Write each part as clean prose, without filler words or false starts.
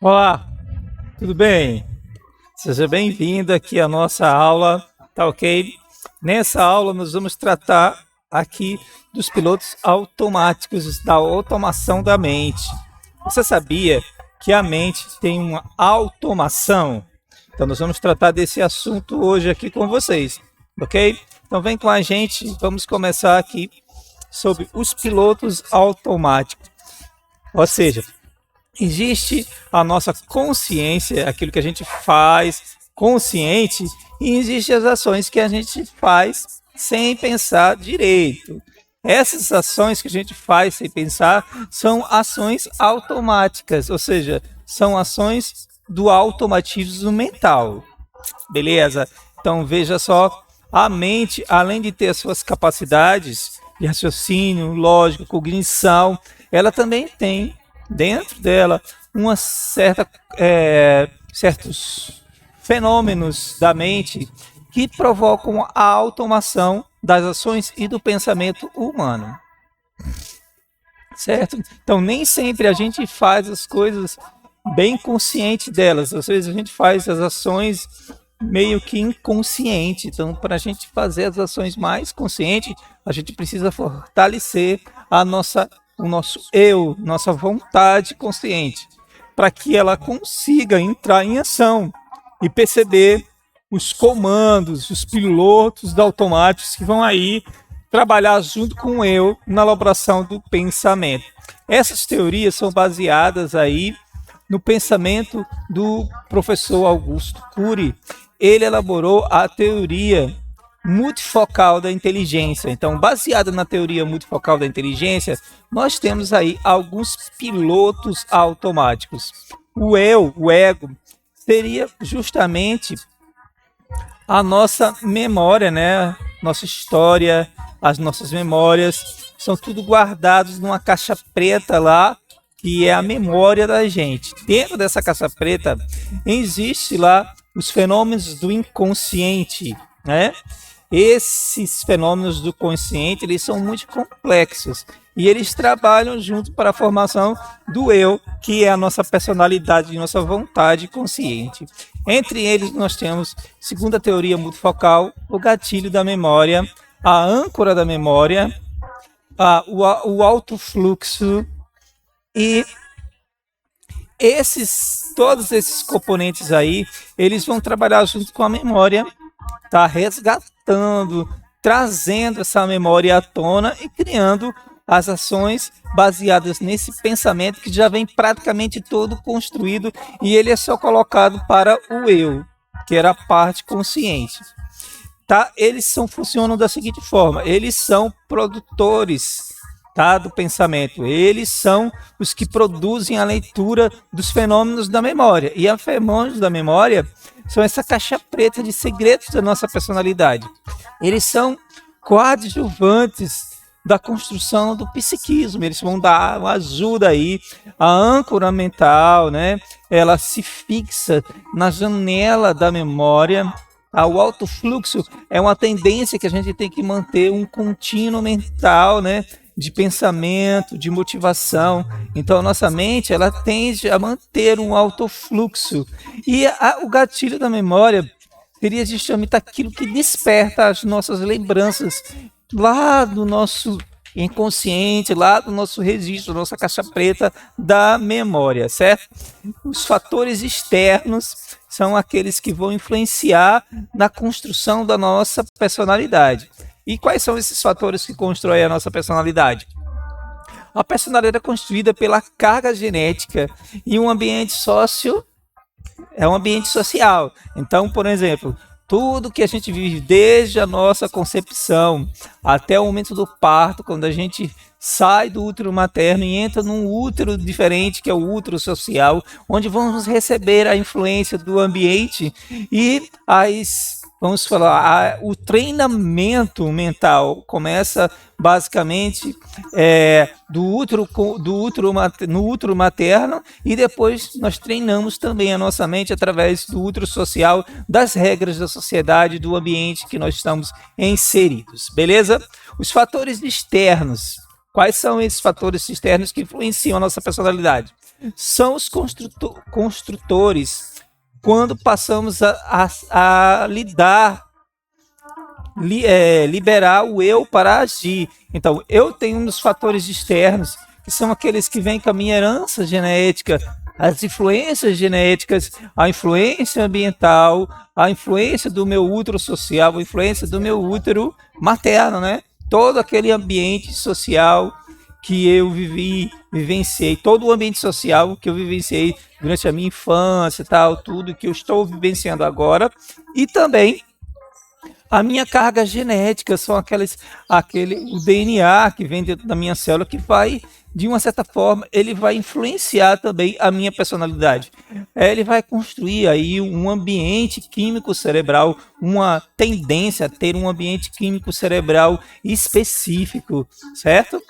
Olá, tudo bem? Seja bem-vindo aqui à nossa aula, tá ok? Nessa aula nós vamos tratar aqui dos pilotos automáticos, da automação da mente. Você sabia que a mente tem uma automação? Então nós vamos tratar desse assunto hoje aqui com vocês, ok? Então vem com a gente, vamos começar aqui sobre os pilotos automáticos. Ou seja, existe a nossa consciência, aquilo que a gente faz consciente, e existem as ações que a gente faz sem pensar direito. Essas ações que a gente faz sem pensar são ações automáticas, ou seja, são ações do automatismo mental. Beleza? Então veja só, a mente, além de ter as suas capacidades de raciocínio, lógica, cognição, ela também tem dentro dela uma certos fenômenos da mente que provocam a automação das ações e do pensamento humano. Certo? Então nem sempre a gente faz as coisas bem consciente delas. Às vezes a gente faz as ações meio que inconsciente. Então, para a gente fazer as ações mais conscientes, a gente precisa fortalecer o nosso eu, nossa vontade consciente, para que ela consiga entrar em ação e perceber os comandos, os pilotos automáticos que vão aí trabalhar junto com o eu na elaboração do pensamento. Essas teorias são baseadas aí no pensamento do professor Augusto Cury. Ele elaborou a teoria multifocal da inteligência. Então, baseada na teoria multifocal da inteligência, nós temos aí alguns pilotos automáticos. O eu, o ego, seria justamente a nossa memória, né? Nossa história, as nossas memórias, são tudo guardados numa caixa preta lá, que é a memória da gente. Dentro dessa caixa preta, existe lá os fenômenos do inconsciente, né? Esses fenômenos do consciente, eles são muito complexos e eles trabalham junto para a formação do eu, que é a nossa personalidade, nossa vontade consciente. Entre eles nós temos, segundo a teoria multifocal, o gatilho da memória, a âncora da memória, o alto fluxo, e todos esses componentes aí, eles vão trabalhar junto com a memória, tá? Resgatando, trazendo essa memória à tona e criando as ações baseadas nesse pensamento que já vem praticamente todo construído, e ele é só colocado para o eu, que era a parte consciente. Tá? Funcionam da seguinte forma: eles são produtores, tá, do pensamento. Eles são os que produzem a leitura dos fenômenos da memória. E os fenômenos da memória são essa caixa preta de segredos da nossa personalidade. Eles são coadjuvantes da construção do psiquismo. Eles vão dar uma ajuda aí. A âncora mental, né? Ela se fixa na janela da memória. O alto fluxo é uma tendência que a gente tem que manter um contínuo mental, né? De pensamento, de motivação. Então a nossa mente, ela tende a manter um alto fluxo. E o gatilho da memória seria justamente aquilo que desperta as nossas lembranças lá do nosso inconsciente, lá do nosso registro, da nossa caixa preta da memória, certo? Os fatores externos são aqueles que vão influenciar na construção da nossa personalidade. E quais são esses fatores que constroem a nossa personalidade? A personalidade é construída pela carga genética e um ambiente é um ambiente social. Então, por exemplo, tudo que a gente vive desde a nossa concepção até o momento do parto, quando a gente sai do útero materno e entra num útero diferente, que é o útero social, onde vamos receber a influência do ambiente e vamos falar, o treinamento mental começa basicamente no útero materno, e depois nós treinamos também a nossa mente através do útero social, das regras da sociedade, do ambiente que nós estamos inseridos, beleza? Os fatores externos. Quais são esses fatores externos que influenciam a nossa personalidade? são os construtores quando passamos a liberar o eu para agir. Então, eu tenho uns fatores externos, que são aqueles que vêm com a minha herança genética, as influências genéticas, a influência ambiental, a influência do meu útero social, a influência do meu útero materno, né? Todo aquele ambiente social que eu vivenciei, todo o ambiente social que eu vivenciei durante a minha infância, tal, tudo que eu estou vivenciando agora, e também a minha carga genética, são o DNA que vem dentro da minha célula, que vai, de uma certa forma, ele vai influenciar também a minha personalidade. Ele vai construir aí um ambiente químico cerebral, uma tendência a ter um ambiente químico cerebral específico, certo?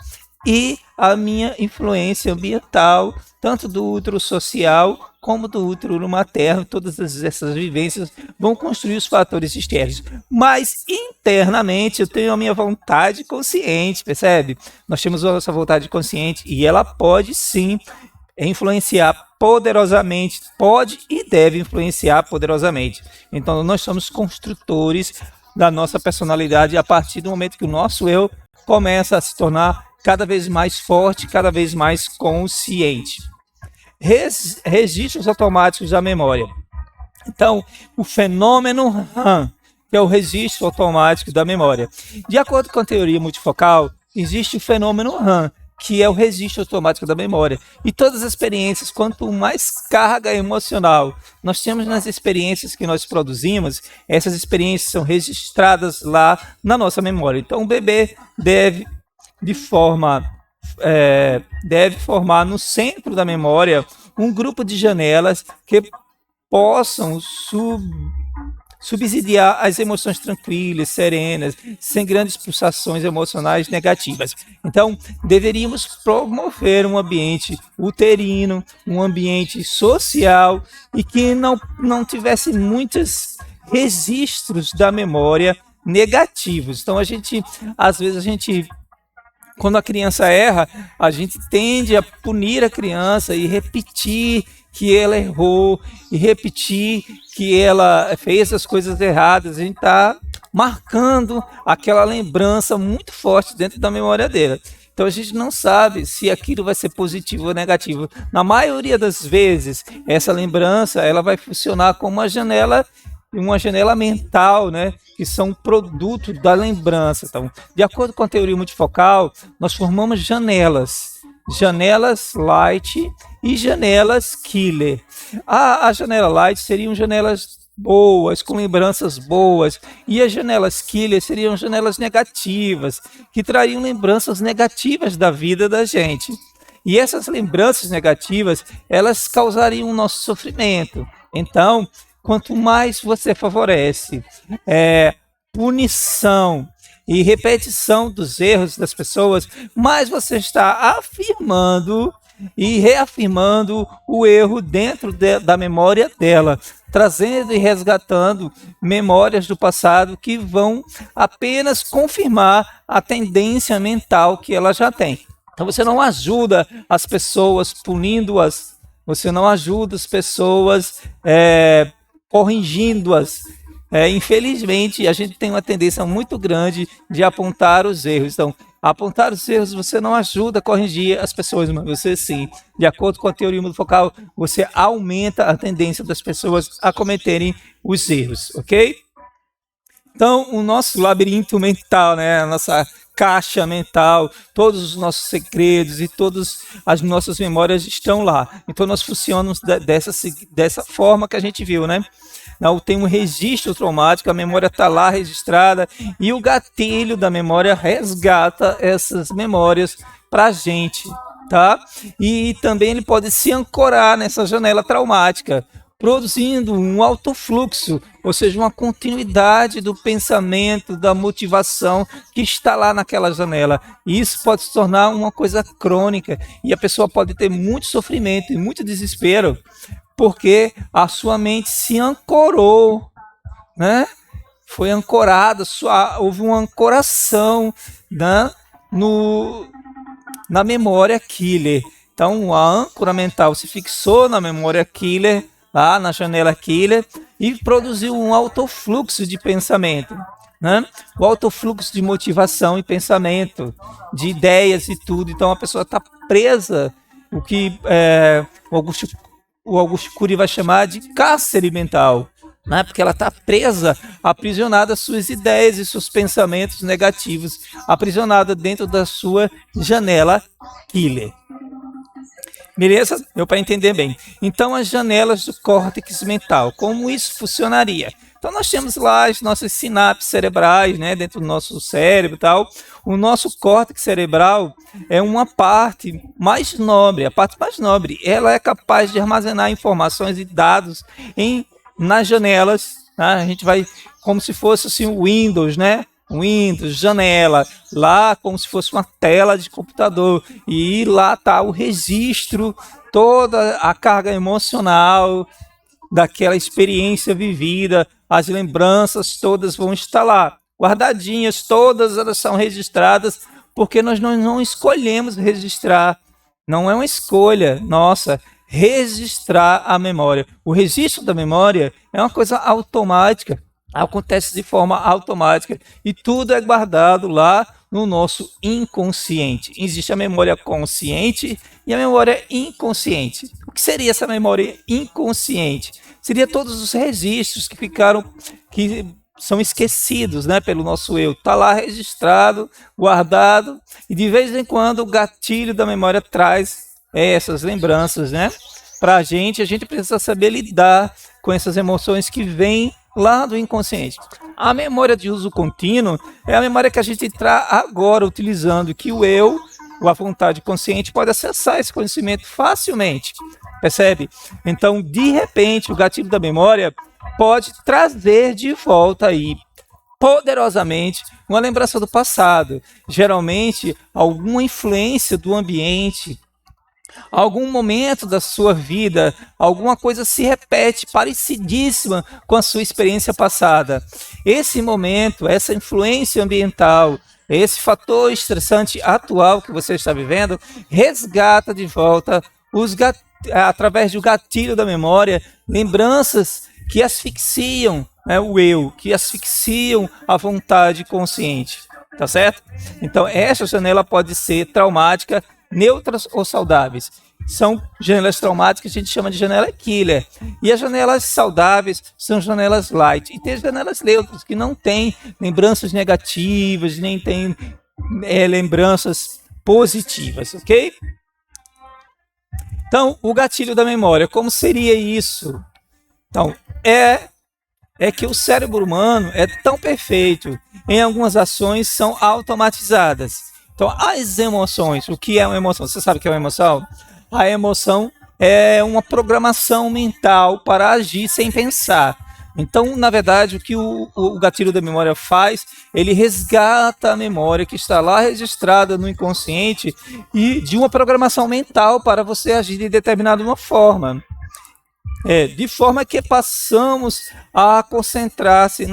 E a minha influência ambiental, tanto do útero social como do útero materno, todas essas vivências vão construir os fatores externos. Mas internamente eu tenho a minha vontade consciente, percebe? Nós temos a nossa vontade consciente e ela pode sim influenciar poderosamente, pode e deve influenciar poderosamente. Então nós somos construtores da nossa personalidade a partir do momento que o nosso eu começa a se tornar cada vez mais forte, cada vez mais consciente. Registros automáticos da memória. Então, o fenômeno RAM, que é o registro automático da memória. De acordo com a teoria multifocal, existe o fenômeno RAM, que é o registro automático da memória. E todas as experiências, quanto mais carga emocional nós temos nas experiências que nós produzimos, essas experiências são registradas lá na nossa memória. Então, o bebê deve formar no centro da memória um grupo de janelas que possam subsidiar as emoções tranquilas, serenas, sem grandes pulsações emocionais negativas. Então, deveríamos promover um ambiente uterino, um ambiente social e que não tivesse muitos registros da memória negativos. Então, às vezes a gente, quando a criança erra, a gente tende a punir a criança e repetir que ela errou, e repetir que ela fez as coisas erradas. A gente está marcando aquela lembrança muito forte dentro da memória dela. Então a gente não sabe se aquilo vai ser positivo ou negativo. Na maioria das vezes, essa lembrança ela vai funcionar como uma janela mental, né, que são produto da lembrança. Então, de acordo com a teoria multifocal, nós formamos janelas light e janelas killer. A janela light seriam janelas boas, com lembranças boas, e as janelas killer seriam janelas negativas, que trariam lembranças negativas da vida da gente. E essas lembranças negativas, elas causariam o nosso sofrimento. Então, quanto mais você favorece punição e repetição dos erros das pessoas, mais você está afirmando e reafirmando o erro dentro da memória dela, trazendo e resgatando memórias do passado que vão apenas confirmar a tendência mental que ela já tem. Então você não ajuda as pessoas punindo-as, você não ajuda as pessoas corrigindo-as. Infelizmente, a gente tem uma tendência muito grande de apontar os erros. Então, apontar os erros você não ajuda a corrigir as pessoas, mas você sim, de acordo com a teoria multifocal, você aumenta a tendência das pessoas a cometerem os erros, ok? Então, o nosso labirinto mental, né, a nossa caixa mental, todos os nossos segredos e todas as nossas memórias estão lá. Então, nós funcionamos dessa forma que a gente viu, né? Não, tem um registro traumático, a memória está lá registrada e o gatilho da memória resgata essas memórias para a gente, tá? E também ele pode se ancorar nessa janela traumática, produzindo um alto fluxo, ou seja, uma continuidade do pensamento, da motivação que está lá naquela janela. E isso pode se tornar uma coisa crônica e a pessoa pode ter muito sofrimento e muito desespero, porque a sua mente se ancorou, né? Foi ancorada, houve uma ancoração, né? Na memória killer. Então, a âncora mental se fixou na memória killer, lá na janela killer, e produziu um autofluxo de pensamento, né? O autofluxo de motivação e pensamento, de ideias e tudo. Então, a pessoa está presa, o que o Augusto Cury vai chamar de cárcere mental, né? Porque ela está presa, aprisionada às suas ideias e seus pensamentos negativos, aprisionada dentro da sua janela killer. Beleza? Deu para entender bem. Então, as janelas do córtex mental, como isso funcionaria? Então, nós temos lá as nossas sinapses cerebrais, né, dentro do nosso cérebro e tal. O nosso córtex cerebral é uma parte mais nobre, a parte mais nobre. Ela é capaz de armazenar informações e dados nas janelas. Tá? A gente vai, como se fosse assim, o Windows, né? Windows, janela, lá como se fosse uma tela de computador, e lá está o registro, toda a carga emocional daquela experiência vivida, as lembranças todas vão estar lá, guardadinhas, todas elas são registradas, porque nós não escolhemos registrar, não é uma escolha nossa, registrar a memória. O registro da memória é uma coisa automática, acontece de forma automática e tudo é guardado lá no nosso inconsciente. Existe a memória consciente e a memória inconsciente. O que seria essa memória inconsciente? Seria todos os registros que são esquecidos, né, pelo nosso eu. Está lá registrado, guardado, e de vez em quando o gatilho da memória traz essas lembranças, né, para a gente precisa saber lidar com essas emoções que vêm lá do inconsciente. A memória de uso contínuo é a memória que a gente está agora utilizando, que o eu, a vontade consciente, pode acessar esse conhecimento facilmente. Percebe? Então, de repente, o gatilho da memória pode trazer de volta aí, poderosamente, uma lembrança do passado. Geralmente, alguma influência do ambiente, algum momento da sua vida, alguma coisa se repete parecidíssima com a sua experiência passada. Esse momento, essa influência ambiental, esse fator estressante atual que você está vivendo, resgata de volta, através do gatilho da memória, lembranças que asfixiam, né, o eu, que asfixiam a vontade consciente. Tá certo? Então, essa janela pode ser traumática, neutras ou saudáveis. São janelas traumáticas que a gente chama de janela killer. E as janelas saudáveis são janelas light. E tem as janelas neutras, que não têm lembranças negativas, nem têm lembranças positivas, ok? Então, o gatilho da memória, como seria isso? Então, é que o cérebro humano é tão perfeito, em algumas ações são automatizadas. Então, as emoções, o que é uma emoção? Você sabe o que é uma emoção? A emoção é uma programação mental para agir sem pensar. Então, na verdade, o que o gatilho da memória faz, ele resgata a memória que está lá registrada no inconsciente e de uma programação mental para você agir de determinada uma forma. De forma que passamos a concentrar-se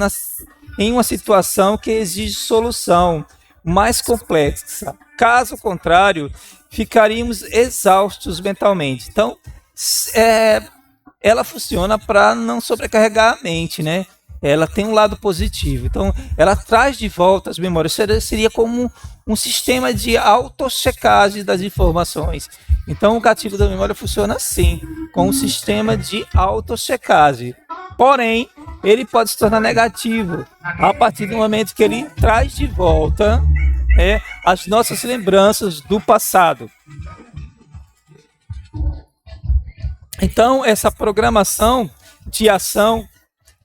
em uma situação que exige solução mais complexa. Caso contrário, ficaríamos exaustos mentalmente. Então, ela funciona para não sobrecarregar a mente, né? Ela tem um lado positivo. Então, ela traz de volta as memórias. Seria como um sistema de autochecagem das informações. Então, o gatilho da memória funciona assim, com um sistema de autochecagem. Porém, ele pode se tornar negativo a partir do momento que ele traz de volta as nossas lembranças do passado. Então, essa programação de ação,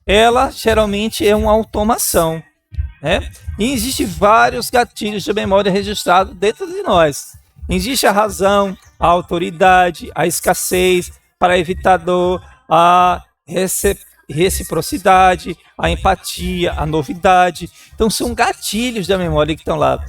ela geralmente é uma automação, né? E existem vários gatilhos de memória registrados dentro de nós. Existe a razão, a autoridade, a escassez, para evitar dor, a reciprocidade, a empatia, a novidade. Então, são gatilhos da memória que estão lá.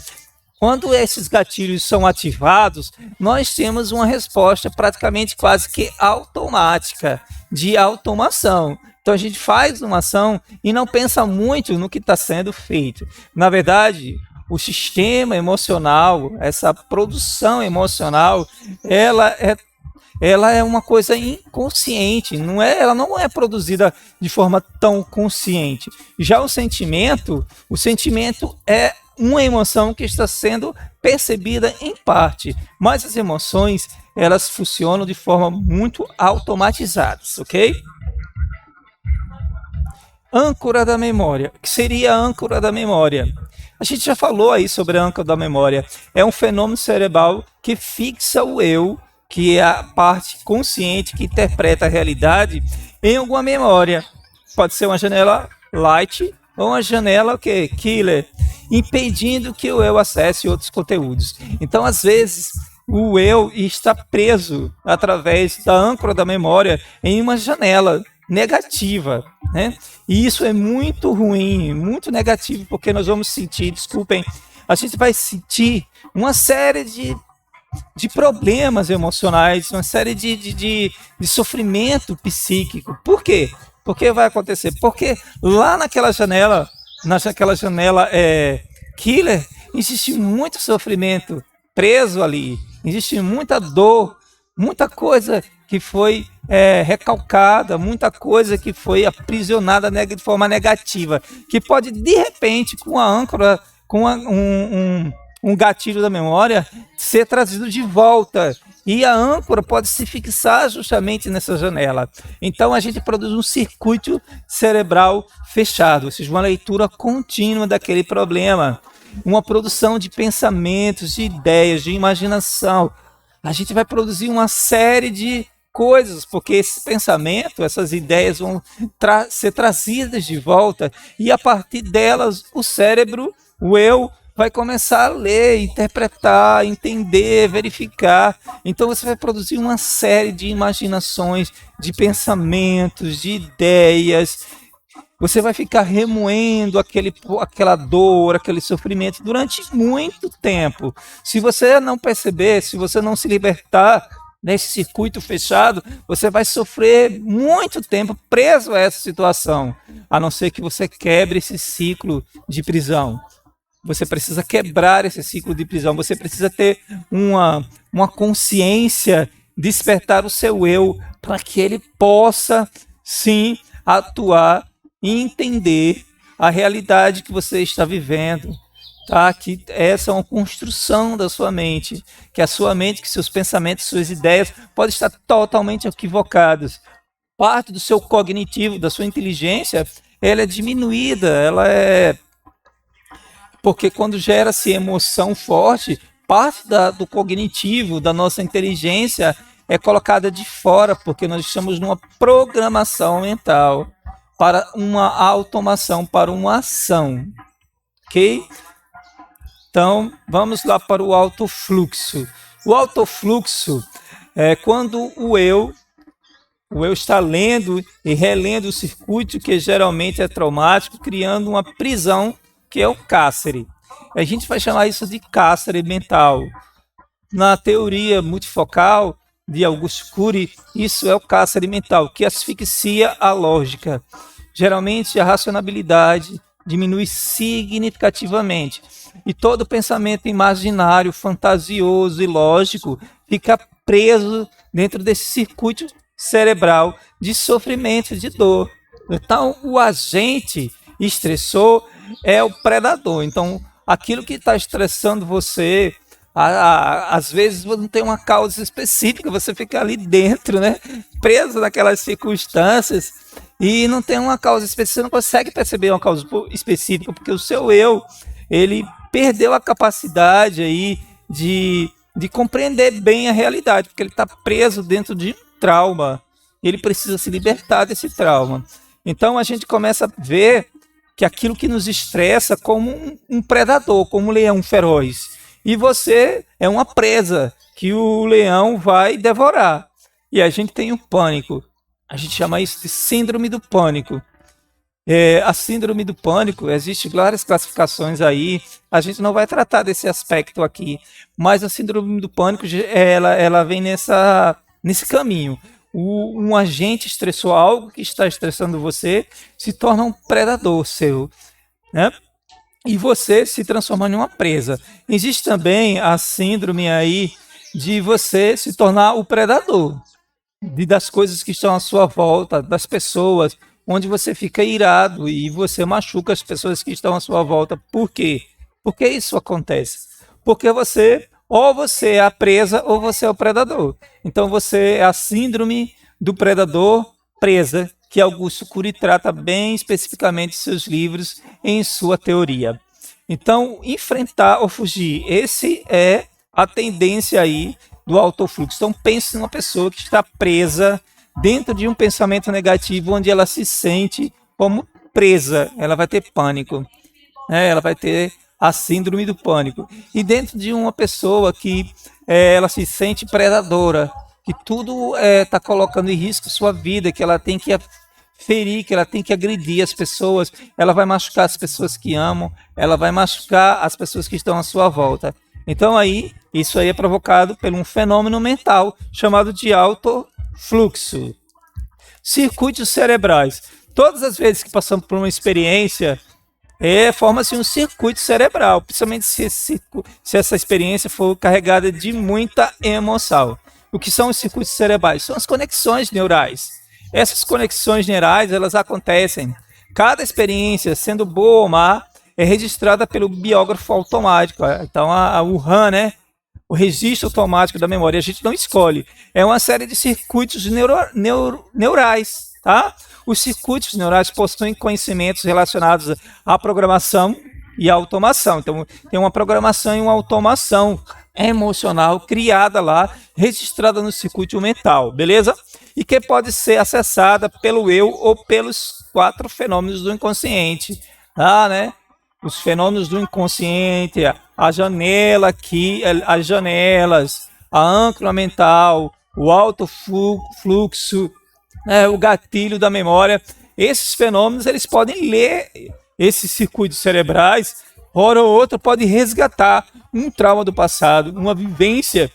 Quando esses gatilhos são ativados, nós temos uma resposta praticamente quase que automática, de automação. Então, a gente faz uma ação e não pensa muito no que está sendo feito. Na verdade, o sistema emocional, essa produção emocional, ela é uma coisa inconsciente, ela não é produzida de forma tão consciente. Já o sentimento é uma emoção que está sendo percebida em parte, mas as emoções, elas funcionam de forma muito automatizada, ok? Âncora da memória. O que seria a âncora da memória? A gente já falou aí sobre a âncora da memória. É um fenômeno cerebral que fixa o eu, que é a parte consciente que interpreta a realidade, em alguma memória. Pode ser uma janela light ou uma janela killer, impedindo que o eu acesse outros conteúdos. Então, às vezes, o eu está preso através da âncora da memória em uma janela negativa, né? E isso é muito ruim, muito negativo, porque nós vamos sentir, desculpem, a gente vai sentir uma série de problemas emocionais, uma série de sofrimento psíquico. Por quê? Por que vai acontecer? Porque lá naquela janela killer, existe muito sofrimento preso ali, existe muita dor, muita coisa que foi recalcada, muita coisa que foi aprisionada de forma negativa, que pode, de repente, com a âncora, com um gatilho da memória, ser trazido de volta. E a âncora pode se fixar justamente nessa janela. Então a gente produz um circuito cerebral fechado, ou seja, uma leitura contínua daquele problema, uma produção de pensamentos, de ideias, de imaginação. A gente vai produzir uma série de coisas, porque esse pensamento, essas ideias vão ser trazidas de volta, e a partir delas o cérebro, o eu, vai começar a ler, interpretar, entender, verificar. Então você vai produzir uma série de imaginações, de pensamentos, de ideias. Você vai ficar remoendo aquela dor, aquele sofrimento durante muito tempo. Se você não perceber, se você não se libertar nesse circuito fechado, você vai sofrer muito tempo preso a essa situação, a não ser que você quebre esse ciclo de prisão. Você precisa quebrar esse ciclo de prisão, você precisa ter uma consciência, despertar o seu eu, para que ele possa, sim, atuar e entender a realidade que você está vivendo. Tá? Que essa é uma construção da sua mente, que a sua mente, que seus pensamentos, suas ideias podem estar totalmente equivocados. Parte do seu cognitivo, da sua inteligência, ela é diminuída, porque quando gera-se emoção forte, parte do cognitivo, da nossa inteligência, é colocada de fora, porque nós estamos numa programação mental para uma automação, para uma ação. Ok? Então, vamos lá para o alto fluxo. O alto fluxo é quando o eu está lendo e relendo o circuito, que geralmente é traumático, criando uma prisão, que é o cárcere. A gente vai chamar isso de cárcere mental. Na teoria multifocal de Augusto Cury, isso é o cárcere mental, que asfixia a lógica. Geralmente a racionalidade diminui significativamente e todo pensamento imaginário, fantasioso e lógico fica preso dentro desse circuito cerebral de sofrimento, de dor. Então o agente estressor é o predador. Então aquilo que está estressando você, às vezes não tem uma causa específica, você fica ali dentro, né, preso naquelas circunstâncias e não tem uma causa específica, você não consegue perceber uma causa específica, porque o seu eu, ele perdeu a capacidade aí de compreender bem a realidade, porque ele está preso dentro de um trauma, ele precisa se libertar desse trauma. Então a gente começa a ver que aquilo que nos estressa como um predador, como um leão feroz. E você é uma presa que o leão vai devorar. E a gente tem o pânico. A gente chama isso de síndrome do pânico. A síndrome do pânico, existem várias classificações aí. A gente não vai tratar desse aspecto aqui. Mas a síndrome do pânico, ela vem nesse caminho. Um agente estressor, algo que está estressando você, se torna um predador seu, né? e você se transformando em uma presa. Existe também a síndrome aí de você se tornar o predador das coisas que estão à sua volta, das pessoas, onde você fica irado e você machuca as pessoas que estão à sua volta. Por quê? Por que isso acontece? Porque ou você é a presa ou você é o predador. Então você é a síndrome do predador presa, que Augusto Cury trata bem especificamente em seus livros, em sua teoria. Então, enfrentar ou fugir, esse é a tendência aí do autofluxo. Então, pense numa pessoa que está presa dentro de um pensamento negativo, onde ela se sente como presa, ela vai ter pânico, né? Ela vai ter a síndrome do pânico. E dentro de uma pessoa que ela se sente predadora, que tudo está colocando em risco sua vida, que ela tem que ferir, que ela tem que agredir as pessoas, ela vai machucar as pessoas que amam, ela vai machucar as pessoas que estão à sua volta. Então aí, isso aí é provocado por um fenômeno mental chamado de autofluxo. Circuitos cerebrais. Todas as vezes que passamos por uma experiência, forma-se um circuito cerebral, principalmente se essa experiência for carregada de muita emoção. O que são os circuitos cerebrais? São as conexões neurais. Essas conexões neurais, elas acontecem. Cada experiência, sendo boa ou má, é registrada pelo biógrafo automático. Então, o RAM, né? O registro automático da memória, a gente não escolhe. É uma série de circuitos neurais, tá? Os circuitos neurais possuem conhecimentos relacionados à programação e à automação. Então, tem uma programação e uma automação emocional criada lá, registrada no circuito mental, beleza? E que pode ser acessada pelo eu ou pelos 4 fenômenos do inconsciente, tá, né? Os fenômenos do inconsciente, a janela aqui, as janelas, a âncora mental, o alto fluxo, o gatilho da memória. Esses fenômenos, eles podem ler esses circuitos cerebrais, hora ou outra pode resgatar um trauma do passado, uma vivência,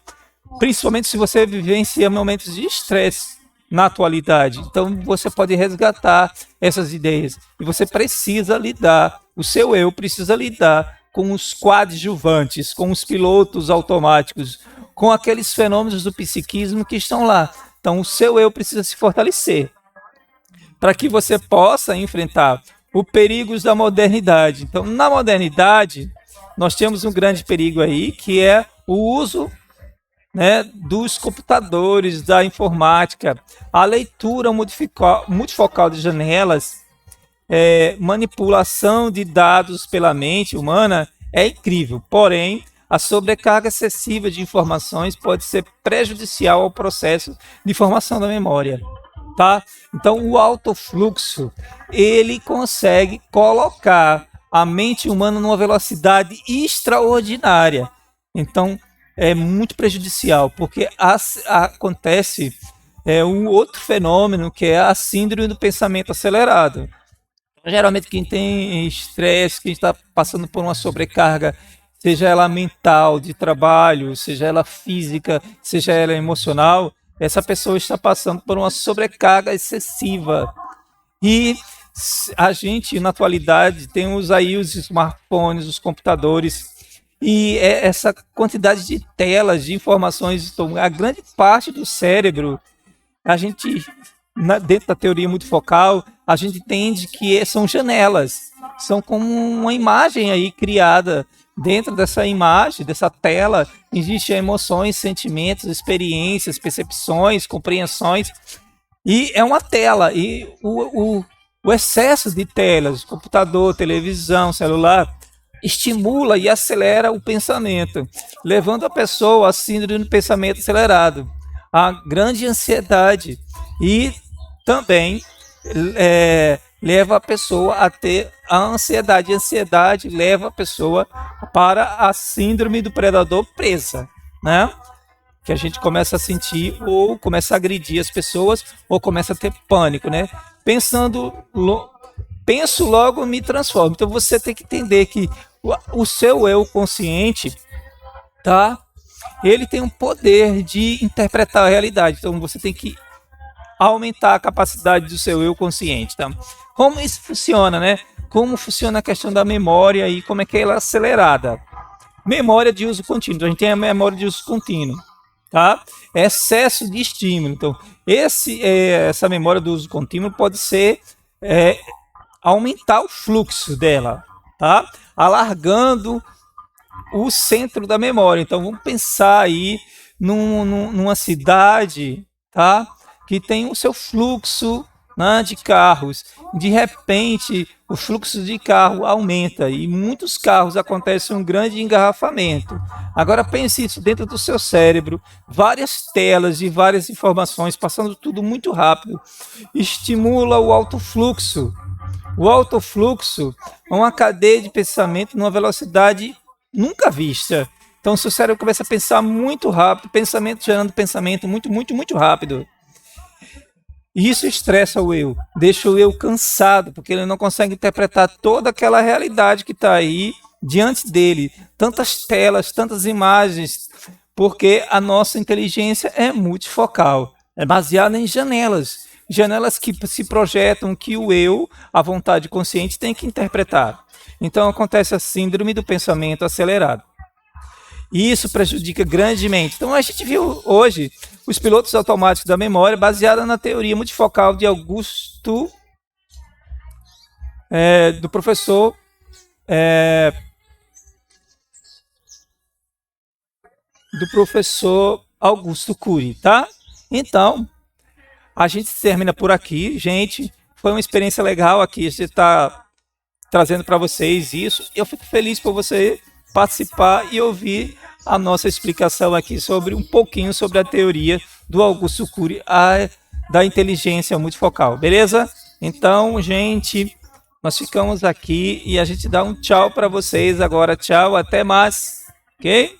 principalmente se você vivencia momentos de estresse na atualidade. Então você pode resgatar essas ideias e você precisa lidar, o seu eu precisa lidar com os coadjuvantes, com os pilotos automáticos, com aqueles fenômenos do psiquismo que estão lá. Então o seu eu precisa se fortalecer para que você possa enfrentar os perigos da modernidade. Então, na modernidade, nós temos um grande perigo aí, que é o uso, né, dos computadores, da informática, a leitura multifocal de janelas, manipulação de dados pela mente humana é incrível. Porém, a sobrecarga excessiva de informações pode ser prejudicial ao processo de formação da memória. Tá? Então o autofluxo, ele consegue colocar a mente humana numa velocidade extraordinária. Então é muito prejudicial, porque acontece um outro fenômeno, que é a síndrome do pensamento acelerado. Geralmente quem tem estresse, quem está passando por uma sobrecarga, seja ela mental, de trabalho, seja ela física, seja ela emocional, essa pessoa está passando por uma sobrecarga excessiva. E a gente, na atualidade, temos aí os smartphones, os computadores, e essa quantidade de telas, de informações, a grande parte do cérebro, a gente, dentro da teoria multifocal, a gente entende que são janelas, são como uma imagem aí criada. Dentro dessa imagem, dessa tela, existem emoções, sentimentos, experiências, percepções, compreensões, e é uma tela. E o excesso de telas, computador, televisão, celular, estimula e acelera o pensamento, levando a pessoa à síndrome do pensamento acelerado, a grande ansiedade, e também leva a pessoa a ter a ansiedade. A ansiedade leva a pessoa para a síndrome do predador presa, né? Que a gente começa a sentir, ou começa a agredir as pessoas, ou começa a ter pânico, né? Penso logo me transformo. Então você tem que entender que o seu eu consciente, tá? Ele tem um poder de interpretar a realidade. Então você tem que aumentar a capacidade do seu eu consciente, tá? Como isso funciona, né? como funciona a questão da memória e como é que ela é acelerada. Memória de uso contínuo. Então, a gente tem a memória de uso contínuo, tá? Excesso de estímulo. Então, essa memória do uso contínuo pode ser aumentar o fluxo dela, tá? Alargando o centro da memória. Então, vamos pensar aí numa cidade, tá? Que tem o seu fluxo, né, de carros. De repente, o fluxo de carro aumenta e muitos carros acontece um grande engarrafamento. Agora pense isso dentro do seu cérebro, várias telas e várias informações passando tudo muito rápido, estimula o alto fluxo. O alto fluxo é uma cadeia de pensamento numa velocidade nunca vista. Então, seu cérebro começa a pensar muito rápido, pensamento gerando pensamento muito, muito, muito rápido. E isso estressa o eu, deixa o eu cansado, porque ele não consegue interpretar toda aquela realidade que está aí diante dele. Tantas telas, tantas imagens, porque a nossa inteligência é multifocal, é baseada em janelas. Janelas que se projetam, que o eu, a vontade consciente, tem que interpretar. Então acontece a síndrome do pensamento acelerado. E isso prejudica grandemente. Então a gente viu hoje os pilotos automáticos da memória baseada na teoria multifocal de Augusto, do professor Augusto Cury, tá? Então, a gente termina por aqui, gente. Foi uma experiência legal aqui, a gente está trazendo para vocês isso. Eu fico feliz por você participar e ouvir a nossa explicação aqui sobre um pouquinho sobre a teoria do Augusto Cury, da inteligência multifocal, beleza? Então, gente, nós ficamos aqui e a gente dá um tchau para vocês agora. Tchau, até mais, ok?